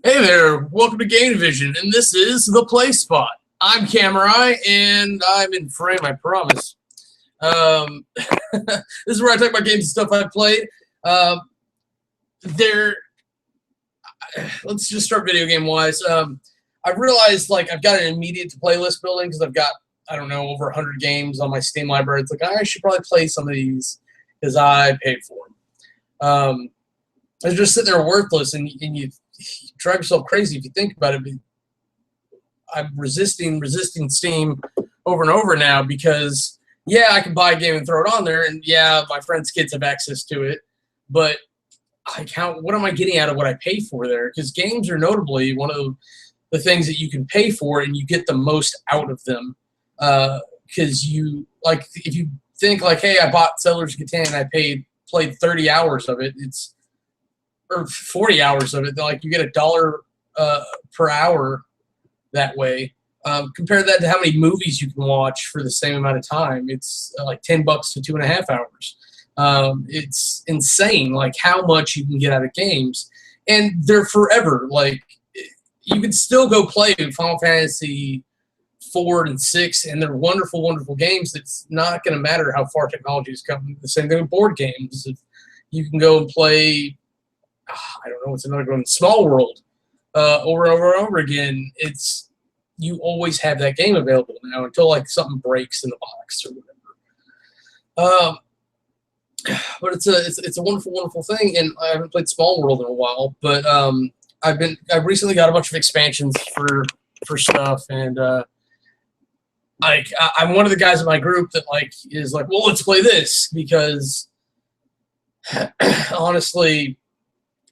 Hey there, welcome to Game Vision, and this is The Play Spot. I'm Kamurai, and I'm in frame, I promise. This is where I talk about games and stuff I've played. Um, there, let's just start video game wise. I've realized like I've got an immediate playlist building because I've got, I don't know, over 100 games on my Steam library. It's like I should probably play some of these because I paid for them. They're just sitting there worthless, and you drive yourself crazy if you think about it. I'm resisting Steam over and over now because, yeah, I can buy a game and throw it on there, and yeah, my friends' kids have access to it, but what am I getting out of what I pay for there? Because games are notably one of the things that you can pay for and you get the most out of them. Because if you think like, hey, I bought Settlers of Catan and I played 30 hours of it, or 40 hours of it, like you get $1 per hour that way. Compare that to how many movies you can watch for the same amount of time. It's like $10 to 2.5 hours. It's insane, like how much you can get out of games, and they're forever. Like you can still go play Final Fantasy 4 and 6, and they're wonderful, wonderful games. It's not going to matter how far technology has come. The same thing with board games. If you can go and play, I don't know what's another one, Small World, over and over and over again. You always have that game available now until like something breaks in the box or whatever. But it's a wonderful, wonderful thing, and I haven't played Small World in a while, but I've recently got a bunch of expansions for stuff, and I'm one of the guys in my group that is like, well, let's play this, because honestly,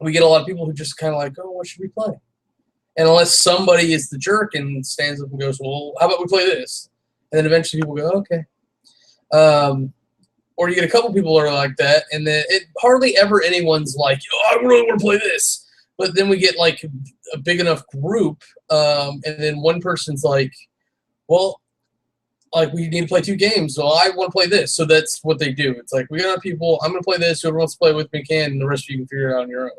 we get a lot of people who just kind of like, oh, what should we play? And unless somebody is the jerk and stands up and goes, well, how about we play this? And then eventually people go, okay. Or you get a couple people who are like that, and then it hardly ever anyone's like, oh, I really want to play this. But then we get like a big enough group, and then one person's like, well, like we need to play 2 games, so I want to play this. So that's what they do. It's like, we got people, I'm going to play this, whoever wants to play with me can, and the rest of you can figure it out on your own.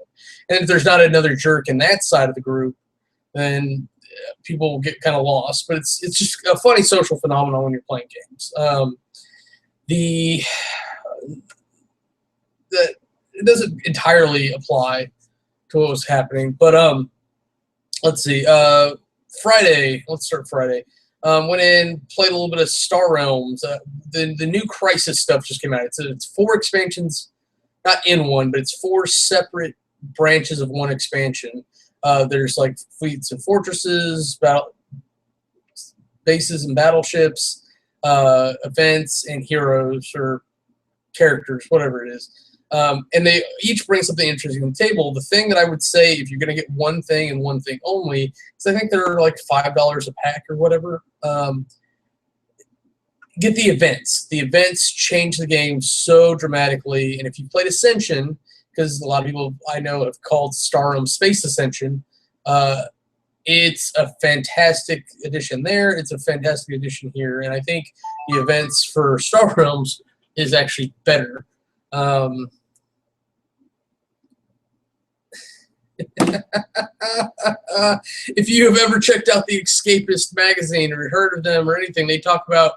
And if there's not another jerk in that side of the group, then people will get kind of lost. But it's just a funny social phenomenon when you're playing games. It doesn't entirely apply to what was happening, but let's see. Friday, let's start Friday. Went in, played a little bit of Star Realms. The new Crisis stuff just came out. It's 4 expansions, not in one, but it's 4 separate branches of one expansion. There's like fleets and fortresses, bases and battleships, events and heroes or characters, whatever it is. And they each bring something interesting to the table. The thing that I would say, if you're going to get one thing and one thing only, is I think they're like $5 a pack or whatever. Get the events. The events change the game so dramatically. And if you played Ascension, because a lot of people I know have called Star Realms Space Ascension, it's a fantastic addition there. It's a fantastic addition here. And I think the events for Star Realms is actually better. If you have ever checked out the Escapist magazine or heard of them or anything, they talk about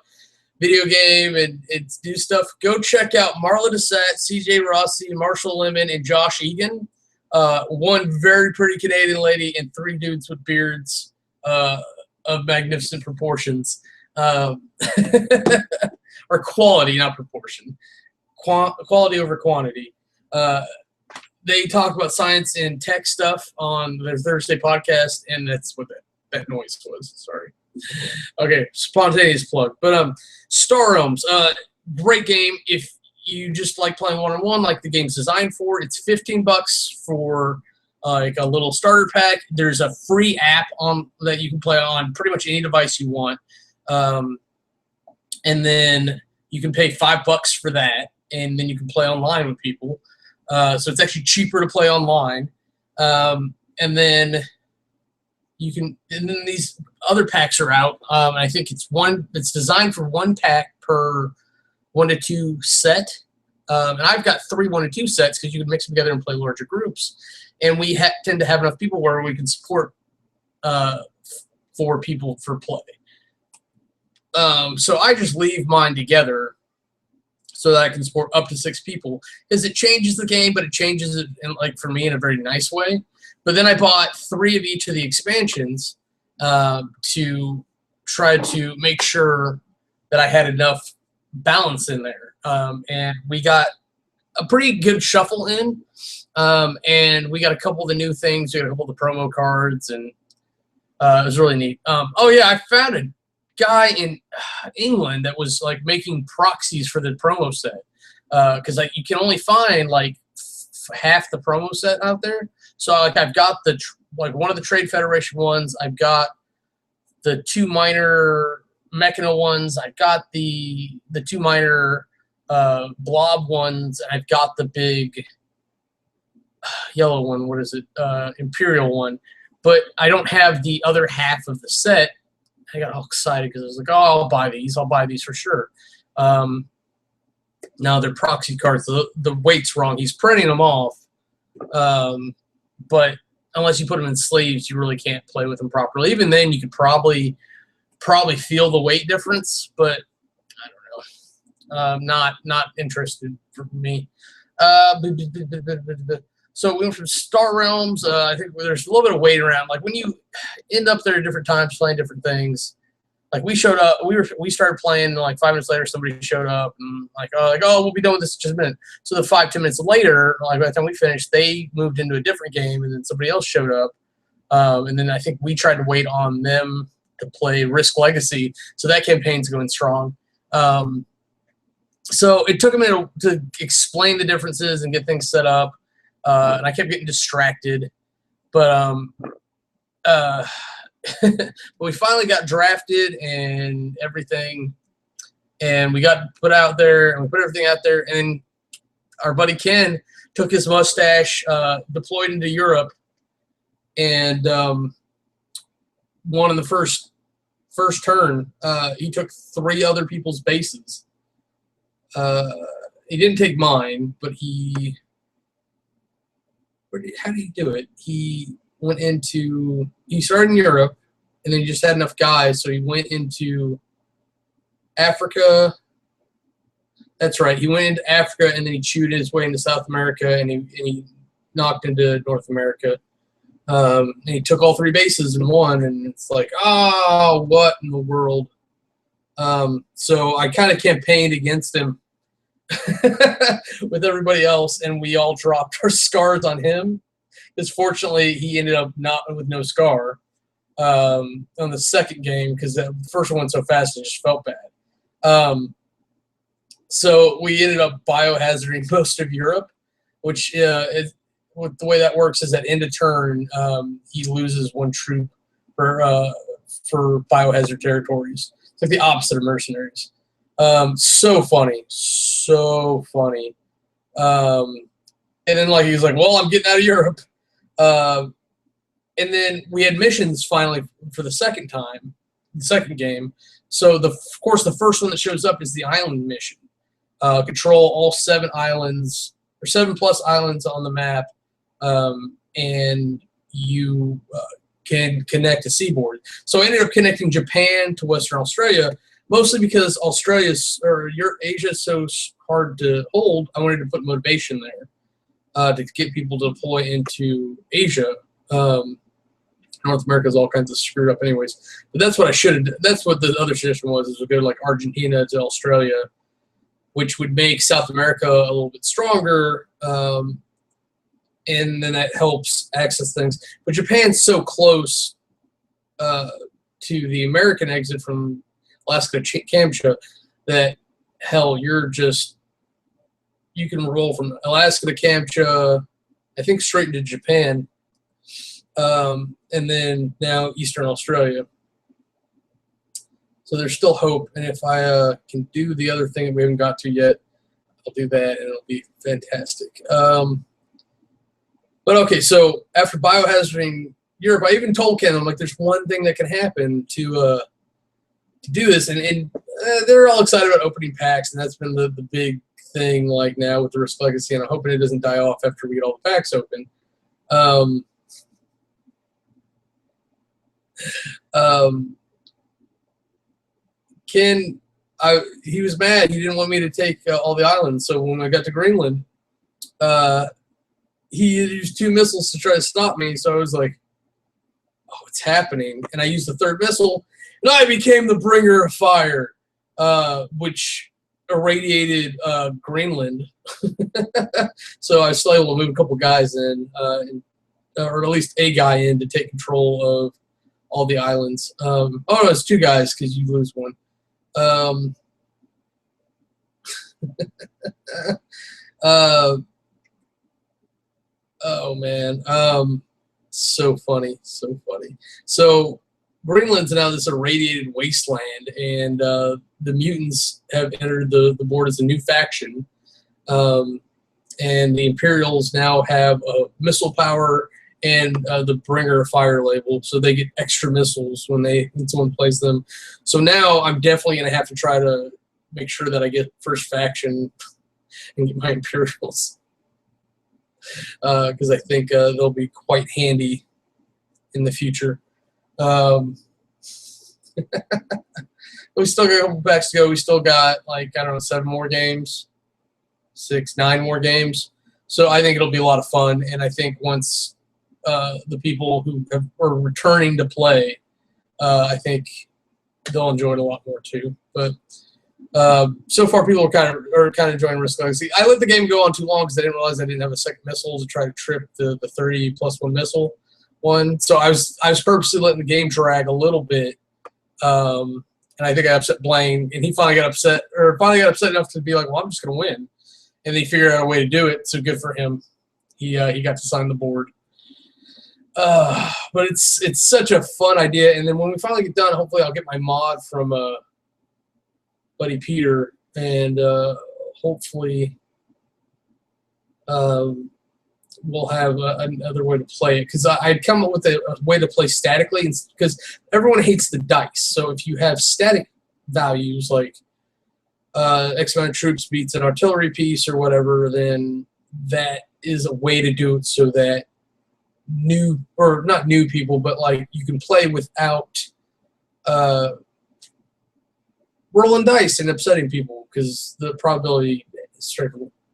video game and do stuff. Go check out Marla Dessat, CJ Rossi, Marshall Lemon, and Josh Egan. One very pretty Canadian lady and 3 dudes with beards of magnificent proportions. Or quality, not proportion. Quality over quantity. They talk about science and tech stuff on their Thursday podcast, and that's what that noise was. Sorry. Okay, spontaneous plug. But Star Realms, great game if you just like playing one-on-one, like the game's designed for. It's $15 for like a little starter pack. There's a free app that you can play on pretty much any device you want, and then you can pay $5 for that, and then you can play online with people. So it's actually cheaper to play online, and then these other packs are out. I think it's designed for 1 pack per 1 to 2 set, and I've got 3 1 to 2 sets because you can mix them together and play larger groups. and we tend to have enough people where we can support 4 people for play. So I just leave mine together so that I can support up to 6 people, because it changes the game, but it changes it like for me in a very nice way. But then I bought 3 of each of the expansions to try to make sure that I had enough balance in there. And we got a pretty good shuffle in, and we got a couple of the new things. We got a couple of the promo cards, and it was really neat. Oh yeah, I found a guy in England that was like making proxies for the promo set, because like you can only find like half the promo set out there. So like I've got the like one of the Trade Federation ones. I've got the 2 minor Mechano ones. I've got the 2 minor blob ones. I've got the big yellow one. What is it? Imperial one. But I don't have the other half of the set. I got all excited because I was like, oh, I'll buy these. I'll buy these for sure. Now they're proxy cards. The weight's wrong. He's printing them off. But unless you put them in sleeves, you really can't play with them properly. Even then, you could probably feel the weight difference, but I don't know. Not interested for me. So we went from Star Realms. I think there's a little bit of weight around. Like when you end up there at different times playing different things. Like we showed up, we started playing, and like 5 minutes later somebody showed up, and oh, we'll be done with this in just a minute. So the 5-10 minutes later, like by the time we finished, they moved into a different game, and then somebody else showed up, and then I think we tried to wait on them to play Risk Legacy. So that campaign's going strong. So it took a minute to explain the differences and get things set up, and I kept getting distracted, but but we finally got drafted and everything, and we got put out there, and we put everything out there, and our buddy Ken took his mustache, deployed into Europe, and won in the first turn. He took 3 other people's bases. He didn't take mine, but how did he do it? He started in Europe, and then he just had enough guys, so he went into Africa. That's right. He went into Africa, and then he chewed his way into South America, and he knocked into North America. And he took all 3 bases and won, and it's like, oh, what in the world? So I kind of campaigned against him with everybody else, and we all dropped our scars on him. Because fortunately, he ended up not with no scar on the second game, because the first one went so fast it just felt bad. So we ended up biohazarding most of Europe, which the way that works is at end of turn, he loses 1 troop for biohazard territories. It's like the opposite of mercenaries. So funny. And then like he's like, well, I'm getting out of Europe. And then we had missions finally for the second game. So of course the first one that shows up is the island mission. Control all 7 islands or 7+ islands on the map, and you can connect a seaboard. So I ended up connecting Japan to Western Australia, mostly because Asia is so hard to hold. I wanted to put motivation there to get people to deploy into Asia. North America is all kinds of screwed up anyways. But that's what I should have. That's what the other suggestion was, is to go to like Argentina to Australia, which would make South America a little bit stronger, and then that helps access things. But Japan's so close to the American exit from Alaska Kamchatka that, hell, you can roll from Alaska to Kamchatka, I think straight into Japan, and then now Eastern Australia. So there's still hope, and if I can do the other thing that we haven't got to yet, I'll do that, and it'll be fantastic. But okay, so after biohazarding Europe, I even told Ken, I'm like, there's one thing that can happen to do this, and they're all excited about opening packs, and that's been the big thing like now with the Risk Legacy, and I'm hoping it doesn't die off after we get all the packs open. Um, um, Ken, he was mad. He didn't want me to take all the islands. So when I got to Greenland, he used 2 missiles to try to stop me. So I was like, oh, what's happening? And I used the 3rd missile, and I became the bringer of fire, which irradiated Greenland. So I was able to move a couple guys in, or at least a guy in to take control of all the islands. Oh, no, it's 2 guys because you lose one. Oh, man. So funny. So funny. So Greenland's now this irradiated wasteland, and the mutants have entered the board as a new faction. And the Imperials now have missile power and the Bringer of Fire label, so they get extra missiles when someone plays them. So now I'm definitely going to have to try to make sure that I get first faction and get my Imperials, because I think they'll be quite handy in the future. We still got a couple packs to go. We still got, like, I don't know, 7 more games, 6, 9 more games. So I think it'll be a lot of fun. And I think once the people who are returning to play, I think they'll enjoy it a lot more too. But so far, people are kind of enjoying Risk Legacy. I let the game go on too long because I didn't realize I didn't have a second missile to try to trip the 30+1 missile one. So I was purposely letting the game drag a little bit. And I think I upset Blaine, and he finally got upset enough to be like, well, I'm just going to win. And they figured out a way to do it, so good for him. He got to sign the board. But it's such a fun idea. And then when we finally get done, hopefully I'll get my mod from buddy Peter, and hopefully we'll have another way to play it, because I'd come up with a way to play statically, because everyone hates the dice. So if you have static values like X amount of troops beats an artillery piece or whatever, then that is a way to do it so that not new people, but like you can play without rolling dice and upsetting people, because the probability is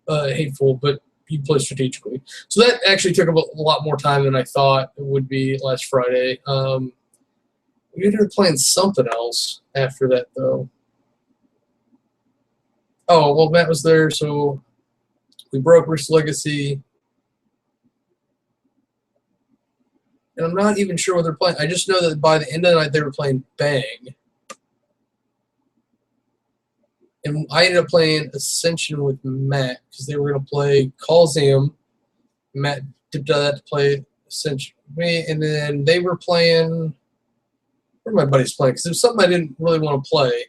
hateful, but you play strategically. So that actually took a lot more time than I thought it would be last Friday. We ended up playing something else after that, though. Oh, well, Matt was there, so we broke Risk Legacy. And I'm not even sure what they're playing. I just know that by the end of the night, they were playing Bang. And I ended up playing Ascension with Matt, because they were going to play Coliseum. Matt dipped out of that to play Ascension with me. And then they were playing... Where my buddies playing? Because it was something I didn't really want to play.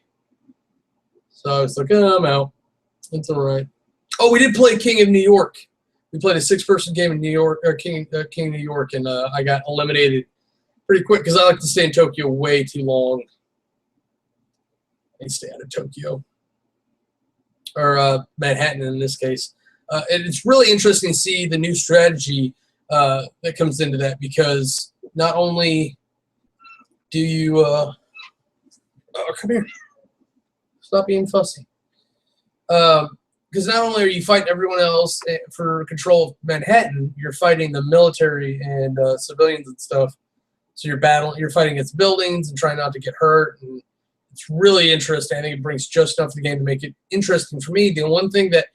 So I was like, oh, I'm out. It's all right. Oh, we did play King of New York. We played a 6-person game in New York, or King of New York, and I got eliminated pretty quick because I like to stay in Tokyo way too long. I stay out of Tokyo. Or Manhattan in this case. And it's really interesting to see the new strategy that comes into that, because not only do you... oh, come here. Stop being fussy. Because not only are you fighting everyone else for control of Manhattan, you're fighting the military and civilians and stuff. So you're fighting against buildings and trying not to get hurt. And it's really interesting. I think it brings just enough to the game to make it interesting for me. The one thing that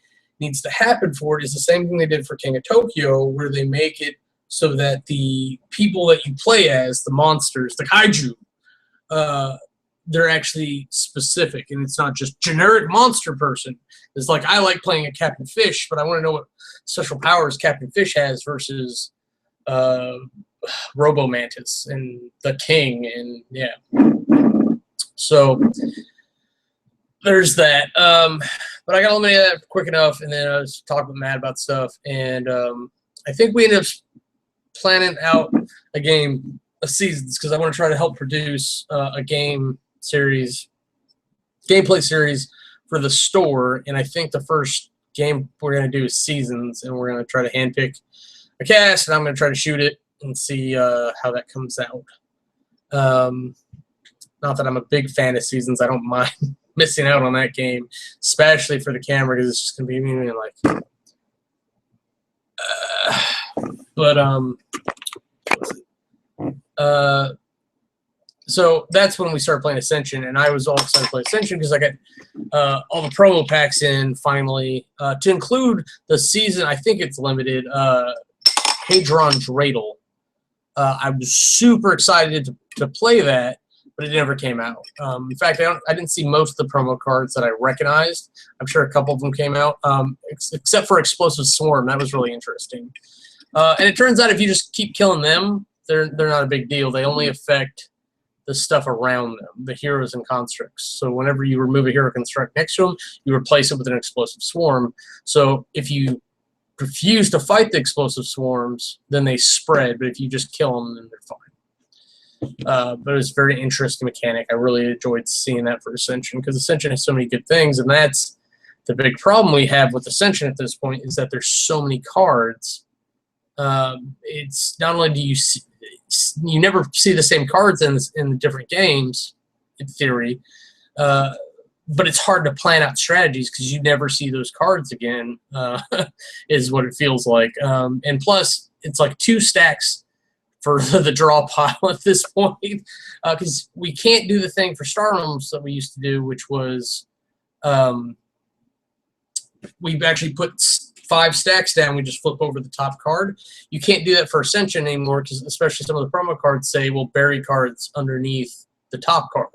needs to happen for it is the same thing they did for King of Tokyo, where they make it so that the people that you play as, the monsters, the kaiju, they're actually specific, and it's not just generic monster person. It's like, I like playing a Captain Fish, but I want to know what special powers Captain Fish has versus Robo Mantis and the King, and yeah. So there's that. But I got eliminated that quick enough, and then I was talking with Matt about stuff, and I think we ended up planning out a seasons, because I want to try to help produce a gameplay series for the store. And I think the first game we're going to do is Seasons, and we're going to try to handpick a cast, and I'm going to try to shoot it and see how that comes out. Not that I'm a big fan of Seasons. I don't mind missing out on that game, especially for the camera, because it's just going to be me like. So that's when we started playing Ascension, and I was all excited to play Ascension because I got all the promo packs in finally to include the season. I think it's limited. Hadron Dreidel. I was super excited to play that, but it never came out. In fact, I didn't see most of the promo cards that I recognized. I'm sure a couple of them came out, except for Explosive Swarm. That was really interesting. And it turns out if you just keep killing them, they're not a big deal. They only affect the stuff around them, the heroes and constructs. So whenever you remove a hero construct next to them, you replace it with an Explosive Swarm. So if you refuse to fight the Explosive Swarms, then they spread. But if you just kill them, then they're fine. But it's a very interesting mechanic. I really enjoyed seeing that for Ascension because Ascension has so many good things, and that's the big problem we have with Ascension at this point is that there's so many cards. It's not only do you never see the same cards in the different games, in theory, but it's hard to plan out strategies because you never see those cards again, is what it feels like. And plus, it's like 2 stacks for the draw pile at this point, because we can't do the thing for Stardoms that we used to do, which was we actually put 5 stacks down, we just flip over the top card. You can't do that for Ascension anymore, because especially some of the promo cards say, well, bury cards underneath the top card.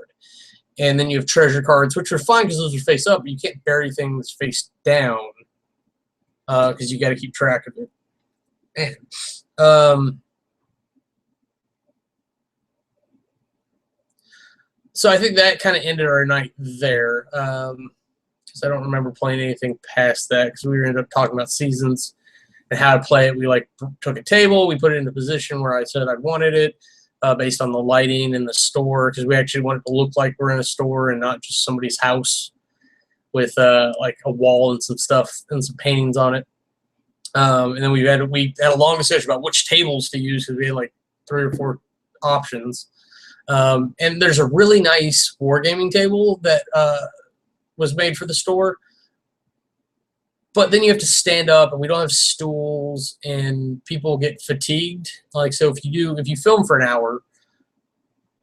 And then you have treasure cards, which are fine because those are face up, but you can't bury things face down because you got to keep track of it. So I think that kind of ended our night there. Because I don't remember playing anything past that because we ended up talking about Seasons and how to play it. We took a table, we put it in a position where I said I wanted it based on the lighting in the store because we actually wanted to look like we're in a store and not just somebody's house with like a wall and some stuff and some paintings on it. And then we had a long discussion about which tables to use because we had like 3 or 4 options. And there's a really nice wargaming table that was made for the store, but then you have to stand up and we don't have stools and people get fatigued. Like, so if you film for an hour,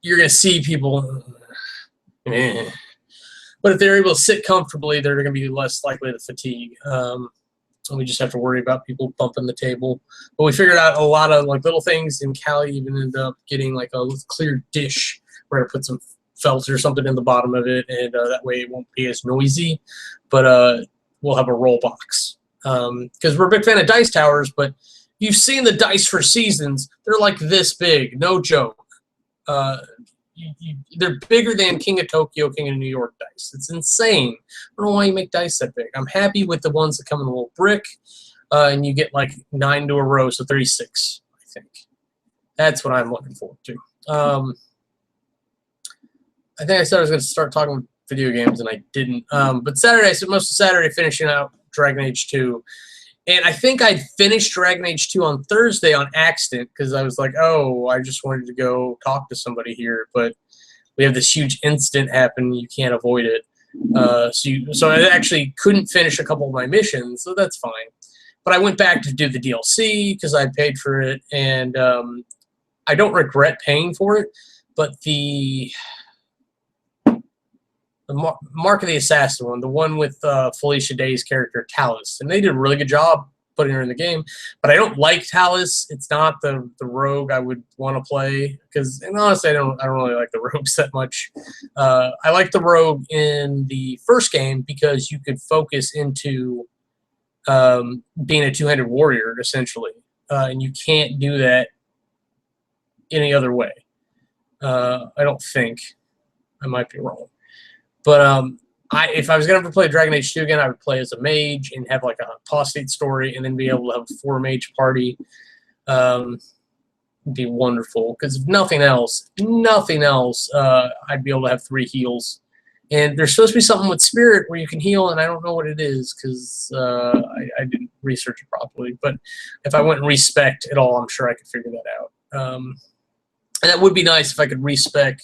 you're going to see people, but if they're able to sit comfortably, they're going to be less likely to fatigue. And we just have to worry about people bumping the table. But we figured out a lot of like little things, and Callie even ended up getting like a clear dish where to put some felt or something in the bottom of it, and that way it won't be as noisy. But we'll have a roll box because we're a big fan of dice towers. But you've seen the dice for Seasons; they're like this big, no joke. They're bigger than King of Tokyo, King of New York dice. It's insane. I don't know why you make dice that big. I'm happy with the ones that come in a little brick, and you get like 9 to a row, so 36. I think that's what I'm looking forward to. I think I said I was going to start talking about video games, and I didn't. But Saturday, I spent most of Saturday finishing out Dragon Age 2. And I think I'd finished Dragon Age 2 on Thursday on accident because I was like, oh, I just wanted to go talk to somebody here. But we have this huge incident happen. You can't avoid it. So I actually couldn't finish a couple of my missions, so that's fine. But I went back to do the DLC because I paid for it. And I don't regret paying for it. But the Mark of the Assassin one, the one with Felicia Day's character Talus, and they did a really good job putting her in the game. But I don't like Talus. It's not the rogue I would want to play because, and honestly, I don't really like the rogues that much. I like the rogue in the first game because you could focus into being a two-handed warrior essentially, and you can't do that any other way. I don't think. I might be wrong. But if I was going to ever play Dragon Age 2 again, I would play as a mage and have like a apostate story and then be able to have a 4-mage party. It'd be wonderful. Because if nothing else, I'd be able to have 3 heals. And there's supposed to be something with Spirit where you can heal, and I don't know what it is because I didn't research it properly. But if I went and respec it all, I'm sure I could figure that out. And that would be nice if I could respec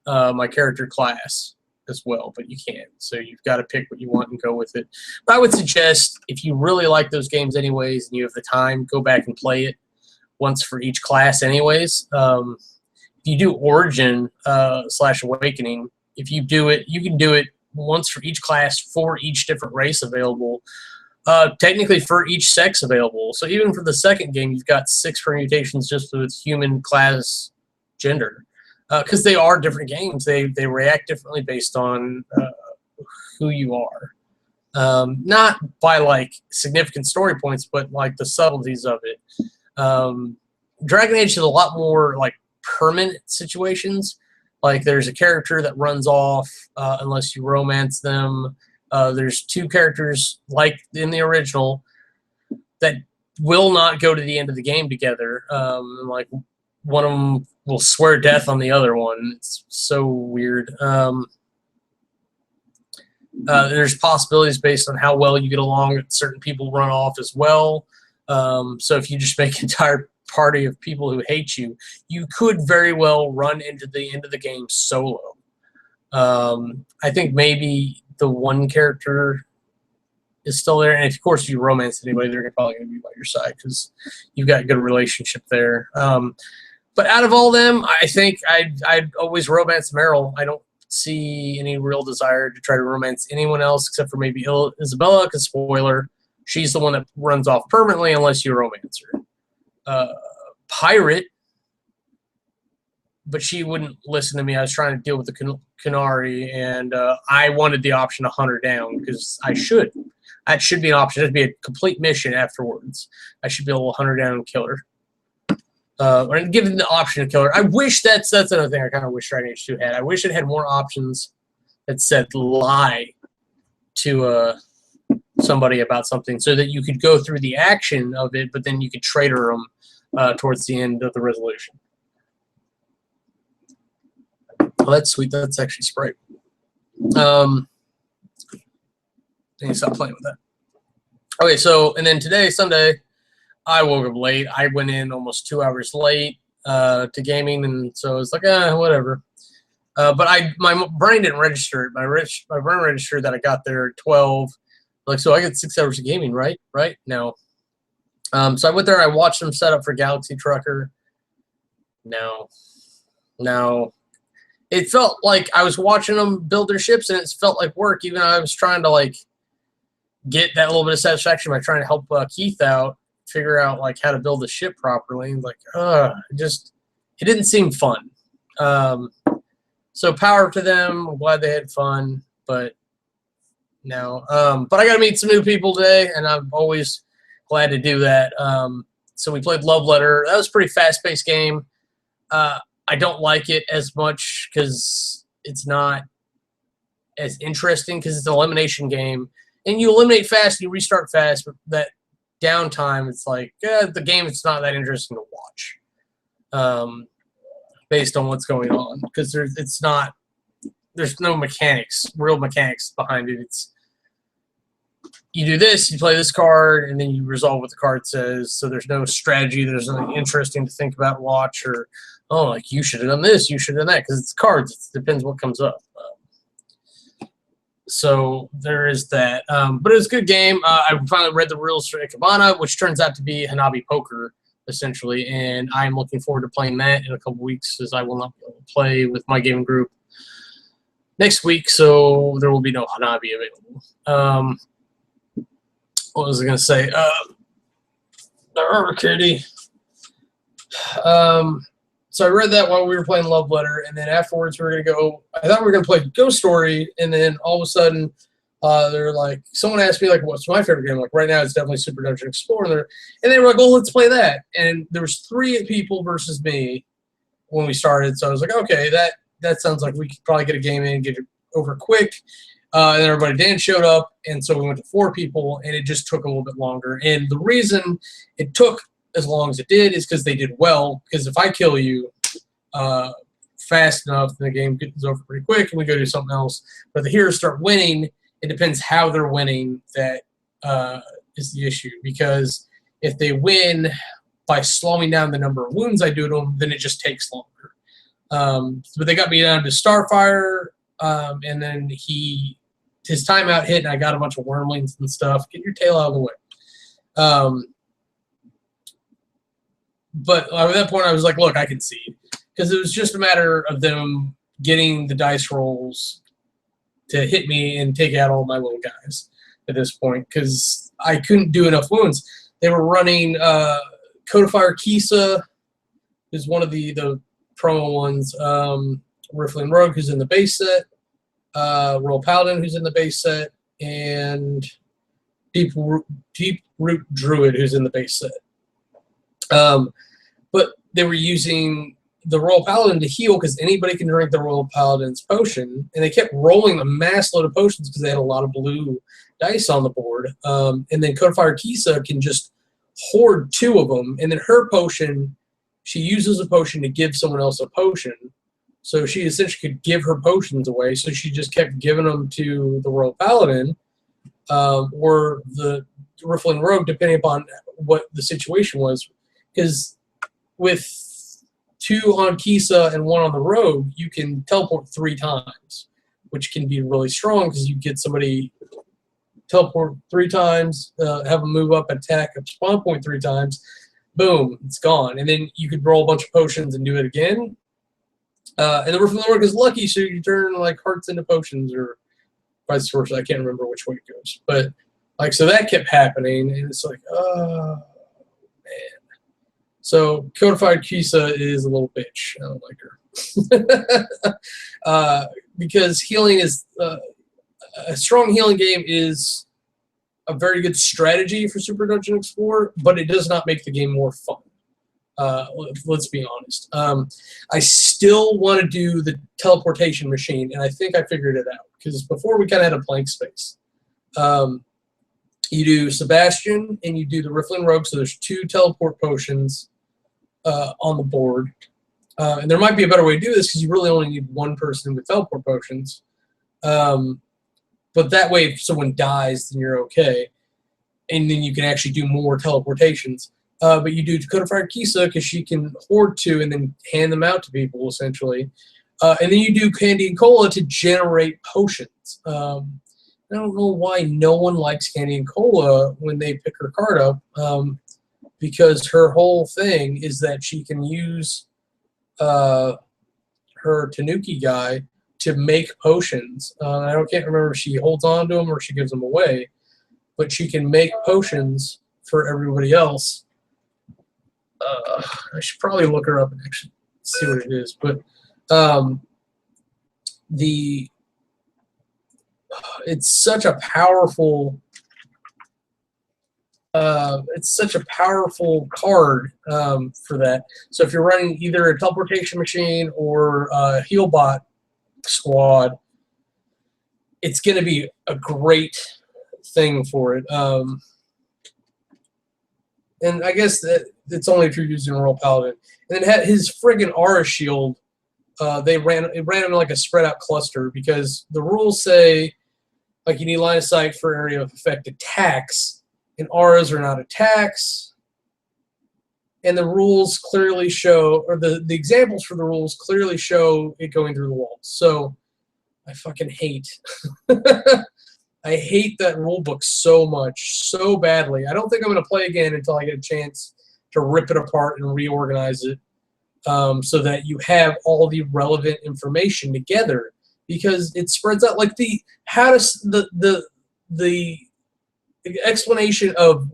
my character class as well, but you can't. So you've got to pick what you want and go with it. But I would suggest, if you really like those games anyways and you have the time, go back and play it once for each class anyways. If you do Origin / Awakening, if you do it, you can do it once for each class for each different race available. Technically for each sex available. So even for the second game, you've got 6 permutations just with human, class, gender. Because they are different games. They react differently based on who you are. Not by, like, significant story points, but, like, the subtleties of it. Dragon Age has a lot more, like, permanent situations. Like, there's a character that runs off unless you romance them. There's 2 characters, like in the original, that will not go to the end of the game together. Like, one of them will swear death on the other one. It's so weird. There's possibilities based on how well you get along. Certain people run off as well. So if you just make an entire party of people who hate you, you could very well run into the end of the game solo. I think maybe the one character is still there, and if, of course, if you romance anybody, they're probably going to be by your side because you've got a good relationship there. But out of all them, I think I'd always romance Meryl. I don't see any real desire to try to romance anyone else except for maybe Isabella, because, spoiler, she's the one that runs off permanently unless you romance her. Pirate, but she wouldn't listen to me. I was trying to deal with the Kamurai, and I wanted the option to hunt her down because I should. That should be an option. It would be a complete mission afterwards. I should be able to hunt her down and kill her. Or give them the option to kill her. I wish that's another thing I kind of wish Dragon Age 2 had. I wish it had more options that said lie to somebody about something so that you could go through the action of it, but then you could traitor them towards the end of the resolution. Oh, that's sweet. That's actually Sprite. I need to stop playing with that. Okay, so, and then today, Sunday, I woke up late. I went in almost 2 hours late to gaming, and so it's like, whatever. But my brain didn't register it. My brain registered that I got there at 12. Like, so I get 6 hours of gaming, right? Right? No. So I went there. I watched them set up for Galaxy Trucker. No. It felt like I was watching them build their ships, and it felt like work. Even though I was trying to, like, get that little bit of satisfaction by trying to help Keith out, figure out, like, how to build a ship properly. Like, it didn't seem fun. So power to them. I'm glad they had fun, but no. But I got to meet some new people today, and I'm always glad to do that. So we played Love Letter. That was a pretty fast-paced game. I don't like it as much because it's not as interesting because it's an elimination game. And you eliminate fast, you restart fast, but that downtime, it's like, the game is not that interesting to watch based on what's going on. Because there's no real mechanics behind it. It's, you do this, you play this card, and then you resolve what the card says. So there's no strategy. There's nothing interesting to think about, watch, or, oh, like, you should have done this, you should have done that, because it's cards. It depends what comes up. So there is that. But it was a good game. I finally read the rules for Ikebana, which turns out to be Hanabi Poker, essentially, and I'm looking forward to playing that in a couple weeks, as I will not be able to play with my gaming group next week, so there will be no Hanabi available. What was I going to say? Kitty. So I read that while we were playing Love Letter, and then afterwards we were going to go, I thought we were going to play Ghost Story, and then all of a sudden they're like, someone asked me, like, what's my favorite game? Like, right now it's definitely Super Dungeon Explorer. And they were like, oh, let's play that. And there was 3 people versus me when we started, so I was like, okay, that sounds like we could probably get a game in and get it over quick. And then everybody, Dan showed up, and so we went to 4 people, and it just took a little bit longer. And the reason it took as long as it did is because they did well, because if I kill you fast enough, then the game gets over pretty quick, and we go do something else. But the heroes start winning. It depends how they're winning that is the issue, because if they win by slowing down the number of wounds I do to them, then it just takes longer. But they got me down to Starfire, and then his timeout hit, and I got a bunch of wormlings and stuff. Get your tail out of the way. But at that point, I was like, look, I concede. Because it was just a matter of them getting the dice rolls to hit me and take out all my little guys at this point, because I couldn't do enough wounds. They were running Codifier Kisa, who's one of the promo ones, Riffling Rogue, who's in the base set, Royal Paladin, who's in the base set, and Deep Root Druid, who's in the base set. But they were using the Royal Paladin to heal, because anybody can drink the Royal Paladin's potion, and they kept rolling a mass load of potions because they had a lot of blue dice on the board. And then Codifier Kisa can just hoard 2 of them, and then her potion, she uses a potion to give someone else a potion, so she essentially could give her potions away. So she just kept giving them to the Royal Paladin or the Riffling Rogue, depending upon what the situation was. Because with 2 on Kisa and 1 on the Rogue, you can teleport 3 times, which can be really strong because you get somebody teleport 3 times, have them move up, attack at spawn point 3 times, boom, it's gone. And then you could roll a bunch of potions and do it again. And the Riffling Rogue is lucky, so you turn like hearts into potions, or vice versa. I can't remember which way it goes. But like, so that kept happening, and it's like, oh man. So Codified Kisa is a little bitch. I don't like her. Because healing is a strong healing game is a very good strategy for Super Dungeon Explorer, but it does not make the game more fun. Let's be honest. I still want to do the teleportation machine, and I think I figured it out, because before we kind of had a blank space. You do Sebastian and you do the Riffling Rogue, so there's 2 teleport potions on the board. And there might be a better way to do this, because you really only need 1 person with teleport potions. But that way, if someone dies, then you're okay. And then you can actually do more teleportations. But you do Codified Kisa, because she can hoard 2 and then hand them out to people, essentially. And then you do Candy and Cola to generate potions. I don't know why no one likes Candy and Cola when they pick her card up, because her whole thing is that she can use her Tanuki guy to make potions. I can't remember if she holds on to them or she gives them away, but she can make potions for everybody else. I should probably look her up and actually see what it is. But it's such a powerful card for that. So if you're running either a teleportation machine or a healbot squad, it's going to be a great thing for it. And I guess that it's only if you're using a Royal Paladin. And then his friggin' aura shield, it ran him like a spread out cluster, because the rules say like you need line of sight for area of effect attacks, and auras are not attacks. And the rules clearly show, or the examples for the rules clearly show it going through the walls. So I fucking hate I hate that rule book so much, so badly. I don't think I'm going to play again until I get a chance to rip it apart and reorganize it, so that you have all the relevant information together, because it spreads out like the explanation of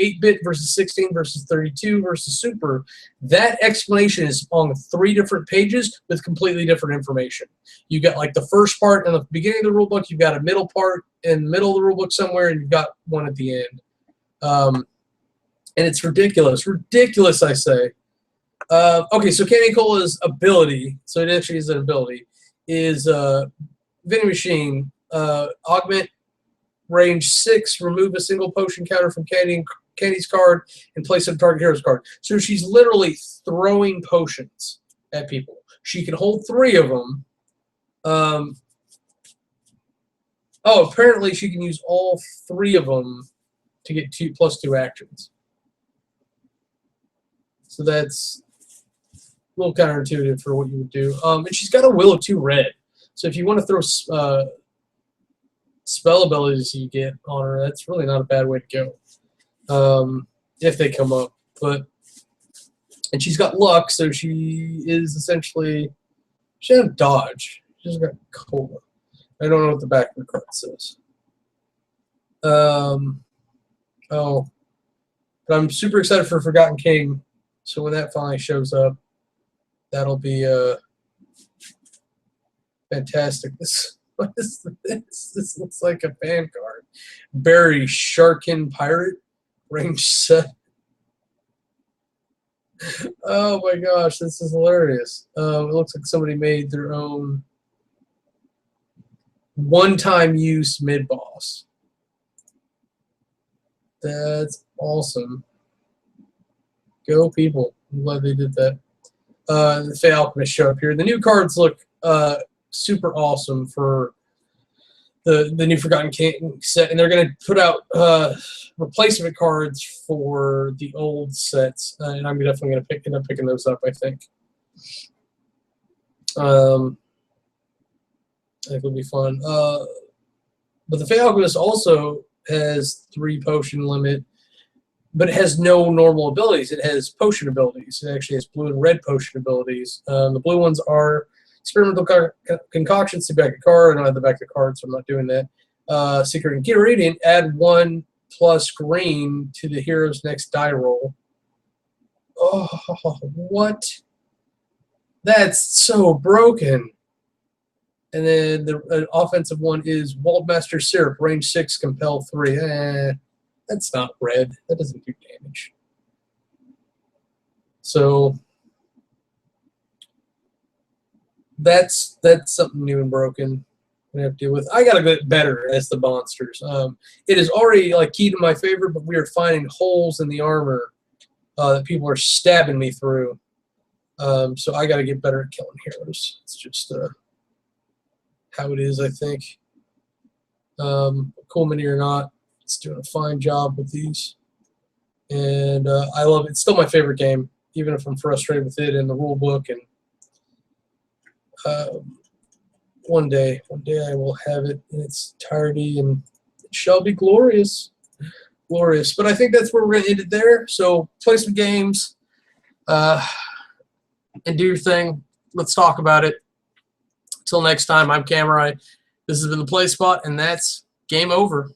8-bit versus 16 versus 32 versus super. That explanation is on 3 different pages with completely different information. You got like the first part in the beginning of the rulebook, you've got a middle part in the middle of the rulebook somewhere, and you've got one at the end. And it's ridiculous. Ridiculous, I say. Okay, so Candy Cola's ability, so it actually is an ability, is Vending Machine, augment range 6, remove a single potion counter from Candy's card and place it on target hero's card. So she's literally throwing potions at people. She can hold 3 of them. Apparently she can use all 3 of them to get +2 actions. So that's a little counterintuitive for what you would do. And she's got a Will of 2 red. So if you want to throw spell abilities you get on her, that's really not a bad way to go. If they come up. And she's got luck, so she is essentially, she doesn't dodge. She's got cola. I don't know what the back of the card says. Oh, but I'm super excited for Forgotten King. So when that finally shows up, that'll be fantastic. What is this? This looks like a fan card. Barry Sharkin Pirate, range 7. Oh my gosh, this is hilarious. It looks like somebody made their own one-time use mid-boss. That's awesome. Go people. I'm glad they did that. The Fey Alchemist show up here. The new cards look super awesome for the new Forgotten King set, and they're going to put out replacement cards for the old sets, and I'm definitely going to end up picking those up, I think. I think it'll be fun. But the Fey Alchemist also has 3 potion limit, but it has no normal abilities. It has potion abilities. It actually has blue and red potion abilities. The blue ones are experimental concoctions to back a card. I don't have the back of the card, so I'm not doing that. Secret and Key Radiant, add 1 plus green to the hero's next die roll. Oh, what? That's so broken. And then the offensive one is Waldmaster Syrup, range 6, compel 3. That's not red. That doesn't do damage. So that's something new and broken I have to deal with. I got to get better as the monsters. It is already like key to my favor, but we are finding holes in the armor that people are stabbing me through. So I got to get better at killing heroes. It's just how it is, I think. Cool Mini or not, it's doing a fine job with these, and I love it. It's still my favorite game, even if I'm frustrated with it and the rule book. And one day I will have it in its entirety, and it shall be glorious. But I think that's where we're going to end it there. So play some games and do your thing. Let's talk about it. Until next time, I'm Kamurai. This has been The Play Spot, and that's game over.